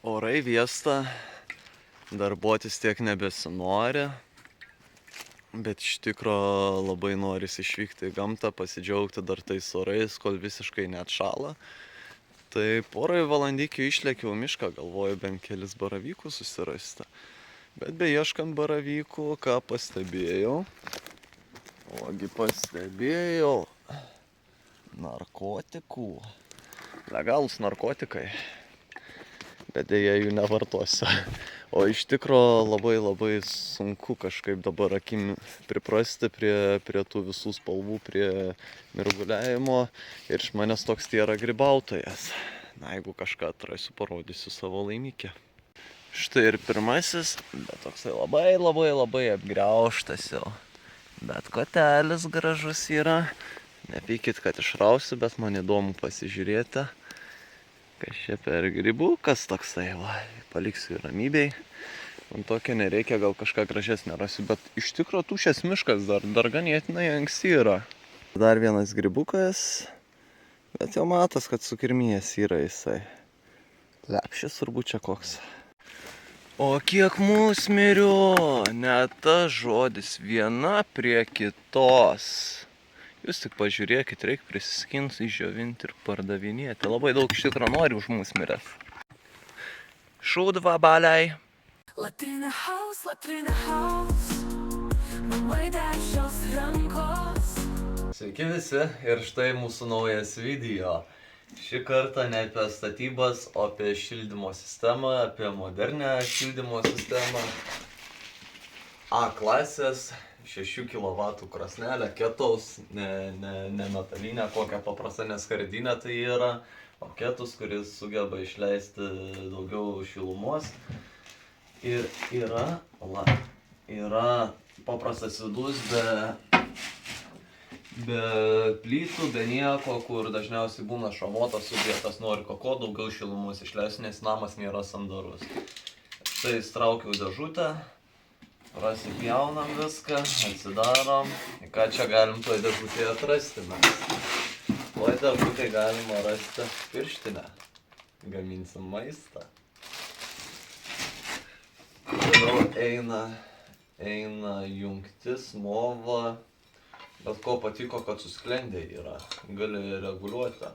Orai vėsta, darbuotis tiek nebesinori, bet iš tikro labai norisi išvykti į gamtą, pasidžiaugti dar tais orais, kol visiškai neatšąla. Tai porai valandykių išlėkiau mišką, galvoju bent kelis baravykus susirasti. Bet beieškant baravykų, ką pastebėjau? Ogi pastebėjau narkotikų. Legalūs narkotikai. Bet dėja jų nevartosiu. O iš tikro labai sunku kažkaip dabar akim priprasti prie tų visų spalvų, prie mirguliavimo. Ir iš manęs toks yra grybautojas. Na, jeigu kažką atrasiu, parodysiu savo laimikį. Štai ir pirmasis, bet toksai labai apgriaužtas jau. Bet kotelis gražus yra. Nepykit, kad išrausiu, bet man įdomu pasižiūrėti. Kas čia per grybukas toksai, va, paliksiu į ramybėj. Man tokio nereikia, gal kažką gražesnio rasiu, bet iš tikro tuščias miškas dar ganėtinai anksti yra. Dar vienas grybukas, bet jau matas, kad sukirmijęs yra jisai. Lepšis turbūt čia koks. O kiek musmirių, net tas žodis viena prie kitos. Jūs tik pažiūrėkit, reikia prisiskint, išdžiovinti ir pardavinėti. Labai daug iš tikro nori už musmirės. Šūdva baliai. Latrina house, mamai dešios rankos. Sveiki visi ir štai mūsų naujas video. Šį kartą ne apie statybas, o apie šildymo sistemą, apie modernę šildymo sistemą. A klasės. 6 kW krosnelė, ketaus, ne metalinė, kokia paprasta neskardinė tai yra, o ketus, kuris sugeba išleisti daugiau šilumos. Ir yra paprastas vidus be plytų, be nieko, kur dažniausiai būna šamotas subjektas, nori kuo daugiau šilumos išleisti, nes namas nėra sandarus. Štai įstraukiau dėžutę. Prasipjaunam viską, atsidarom. Ką čia galim toj dėžutėje atrasti mes? Toj dėžutėje galima rasti pirštinę. Gaminsim maistą. Toliau eina jungtis, nova. Bet ko patiko, kad susklendė yra. Gali reguliuoti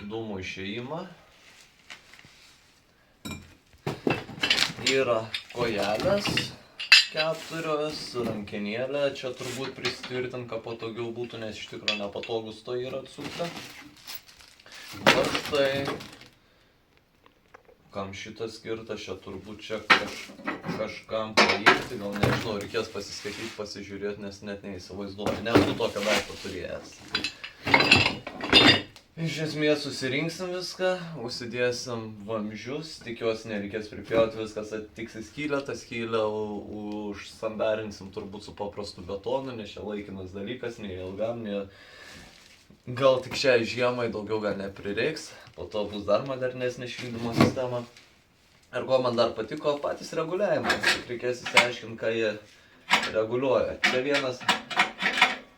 dūmų išėjimą. Yra kojelės. 4 rankenėlė, čia turbūt prisitvirtint, kad patogiau būtų, nes iš tikro nepatogus to yra atsukti. Štai, kam šitas skirtas, čia turbūt čia kažkam paimti, gal nežinau, reikės pasiskaityti, pasižiūrėti, nes net neįsivaizduoju, nesu tokio daikto turėjęs. Iš esmės susirinksim viską, užsidėsim vamzdžius, tikiuosi nereikės pripjauti, viskas atitiks į skylę, tą skylę užsandarinsim turbūt su paprastu betonu, nes čia laikinas dalykas, nei ilgam, nei gal tik šiai žiemai, daugiau gal neprireiks, po to bus dar modernesnė šildymo sistema. Ir ko man dar patiko, patys reguliavimas, tik reikės įsiaiškinti, ką jie reguliuoja. Čia vienas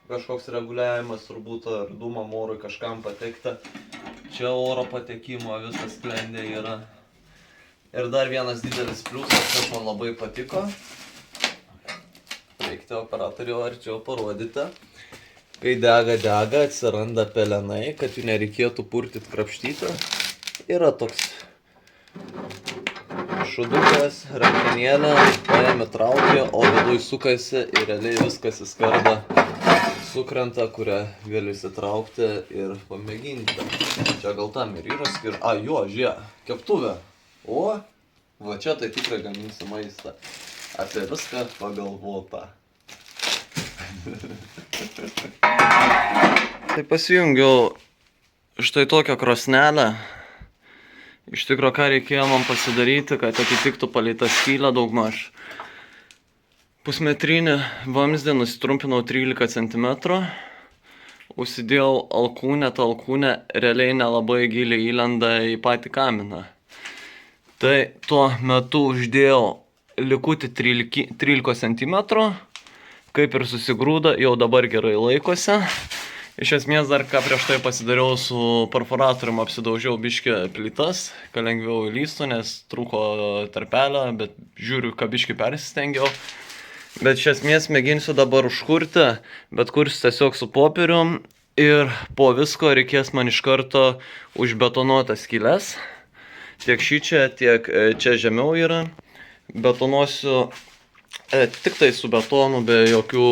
kažkoks reguliavimas, turbūt ar dūmam orui kažkam patekti. Čia oro patekimo visas sklendė yra. Ir dar vienas didelis pliusas, kas man labai patiko. Reikti operatorių arčiau parodyti. Kai dega, atsiranda pelenai, kad jų nereikėtų purtyti, krapštyti. Yra toks šudukas, rankenėlė, paėmė traukia, o viduj sukasi ir realiai viskas įskarda. Sukrenta, kurią gali įsitraukti ir pamėginti. Čia gal tam ir yra žiūrėk, keptuvė. O, va čia tai tikrai gaminsi maistą. Apie viską pagalvota. Tai pasijungiau štai tokią krosnelę. Iš tikro, ką reikėjo man pasidaryti, kad atitiktų palei tą skylę daugmaž. Pusmetrinį vamzdį nusitrumpinau 13 cm, užsidėjau alkūnę, ta alkūnė realiai nelabai giliai įlenda į patį kaminą. Tai tuo metu uždėjau likutį 13 cm, kaip ir susigrūda, jau dabar gerai laikosi. Iš esmės dar ką prieš tai pasidariau su perforatorium, apsidaužiau biškį plytas, kad lengviau įlystų, nes trūko tarpelio, bet žiūriu, kad biškį persistengiau. Bet iš esmės mėginsiu dabar užkurti, bet kursiu tiesiog su popierium ir po visko reikės man iš karto užbetonuotas skyles. Tiek šičia, tiek čia žemiau yra. Betonuosiu tik tai su betonu, be jokių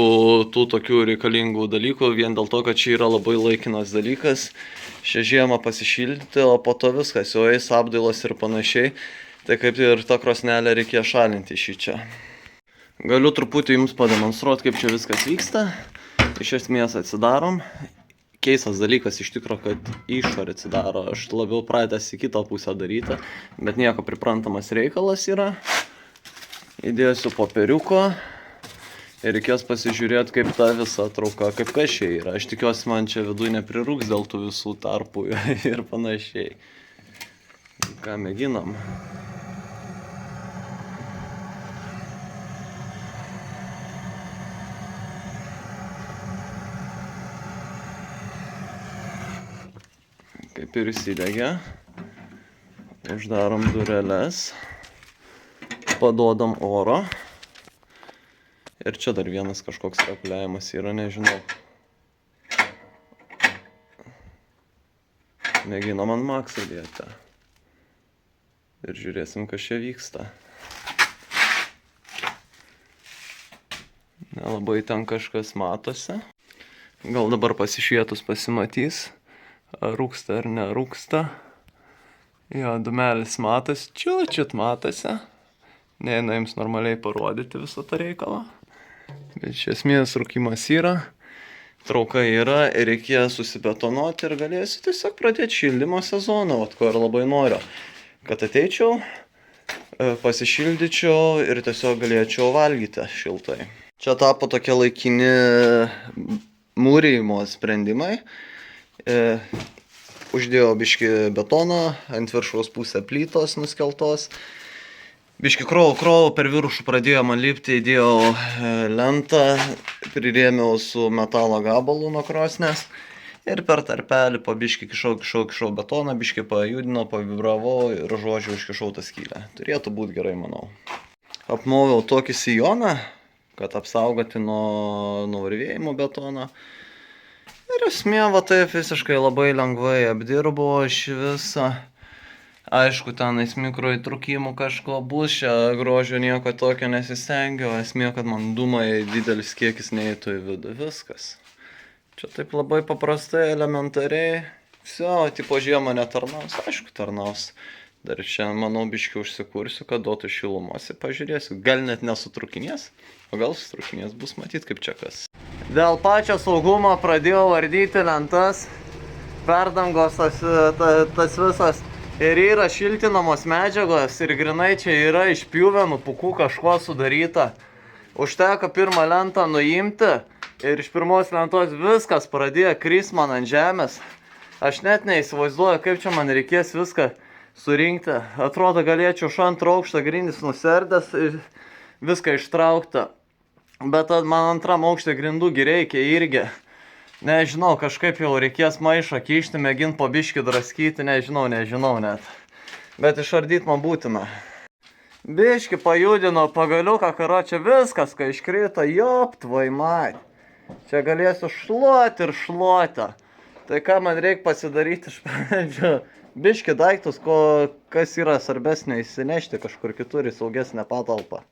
tų tokių reikalingų dalykų, vien dėl to, kad čia yra labai laikinas dalykas. Šią žiemą pasišildyti, o po to viskas, jau eis apdailos ir panašiai. Tai kaip ir tą krosnelę reikėjo šalinti šičia. Galiu truputį jums pademonstruoti, kaip čia viskas vyksta. Iš esmės atsidarom. Keistas dalykas iš tikro, kad išorė atsidaro. Aš labiau pratęs į kitą pusę daryti, bet nieko, priprantamas reikalas yra. Įdėsiu popieriuko ir reikės pasižiūrėti, kaip ta visa trauka, kaip kas čia yra. Aš tikiuosi, man čia viduje neprirūks dėl tų visų tarpų ir panašiai. Ką mėginam? Kaip ir įsidegė. Uždarom dureles. Paduodam oro. Ir čia dar vienas kažkoks reguliavimas yra, nežinau. Mėginam ant max įdėti. Ir žiūrėsim, kas čia vyksta. Nelabai ten kažkas matosi. Gal dabar pasišvietus pasimatys, ar rūksta ar nerūksta. Jo, dūmelis matosi, čiut matosi. Neina jums normaliai parodyti visą tą reikalą. Bet iš esmės rūkimas yra, trauka yra ir reikės susibetonuoti ir galėsiu tiesiog pradėti šildymo sezoną, ko ir labai noriu. Kad ateičiau, pasišildyčiau ir tiesiog galėčiau valgyti šiltai. Čia tapo tokie laikini mūrijimo sprendimai. Uždėjau biškį betoną, ant viršaus pusę plytos nuskeltos. Biškį krovau, per viršų pradėjo man lipti, įdėjau lentą, prirėmiau su metalo gabalu nuo krosnės ir per tarpelį po biškį kišau betoną, biškį pajudinau, pavibravau ir žodžiu užkišau tą skylę. Turėtų būti gerai, manau. Apmoviau tokį sijoną, kad apsaugoti nuo varvėjimo betono. Ir esmė, va taip visiškai labai lengvai apdirbo aš visą. Aišku, tenais mikro įtrūkimų kažko bus, čia grožio nieko tokio nesistengiau, esmė, kad man dūmai didelis kiekis neįtų į vidų, viskas. Čia taip labai paprastai, elementariai, viso, tipo žiemą netarnaus, aišku, tarnaus. Dar čia, manau, biškiu užsikursiu, kad duotų šilumos ir pažiūrėsiu, gal net nesutrukinės, o gal sutrukinės, bus matyt kaip čia kas. Dėl pačio saugumo pradėjau vardyti lentas, perdangos tas visas. Ir yra šiltinamos medžiagos ir grinai čia yra iš pjuvenų pūkų kažko sudaryta. Užteko pirmą lentą nuimti ir iš pirmos lentos viskas pradėjo krist man ant žemės. Aš net neįsivaizduoju, kaip čia man reikės viską surinkti. Atrodo, galėčiau iš antro aukšto grindys nuserdęs ir viską ištraukti. Bet man antram aukšte grindų reikia irgi. Nežinau, kažkaip jau reikės maišą kišti, mėginti po biškį draskyti, nežinau net. Bet išardyti man būtina. Biškį pajudino pagaliuką, karo čia viskas, kai iškrito, jop, tvoj mat. Čia galėsiu šluoti ir šluoti. Tai ką man reikia pasidaryti iš pradžių? Biškį daiktus, kas yra svarbesnė, įsinešti kažkur kitur į saugesnę patalpą.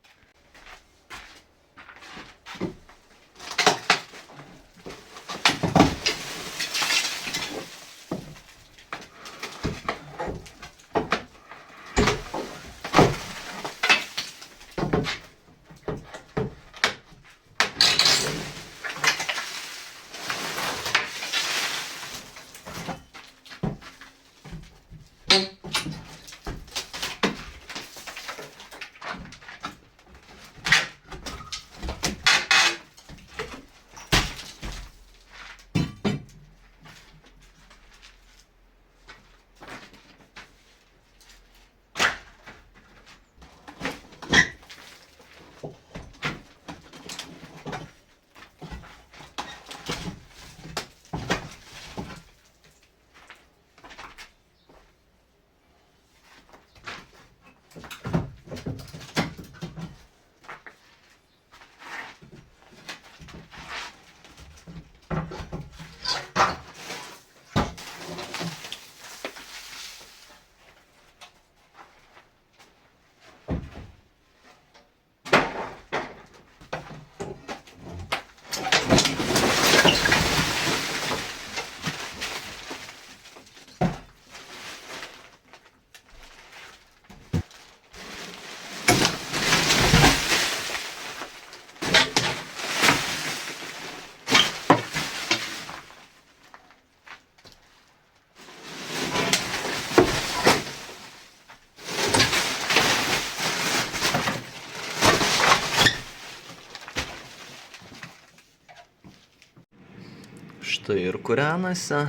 štai ir kūrenasi.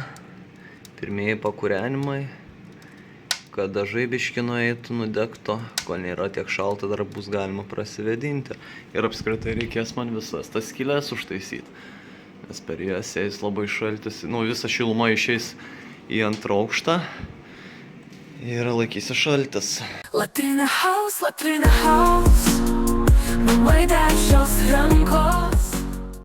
Pirmieji pakūrenimai. Kad dažai biški nueitų, nudegtų. Kol nėra tiek šalta, dar bus galima prasivėdinti. Ir apskritai reikės man visas tas skyles užtaisyti. Nes per jas eis labai šaltis. Visa šiluma išeis į antrą aukštą. Ir laikysi šaltis. Latrina house, namai dešios rankos.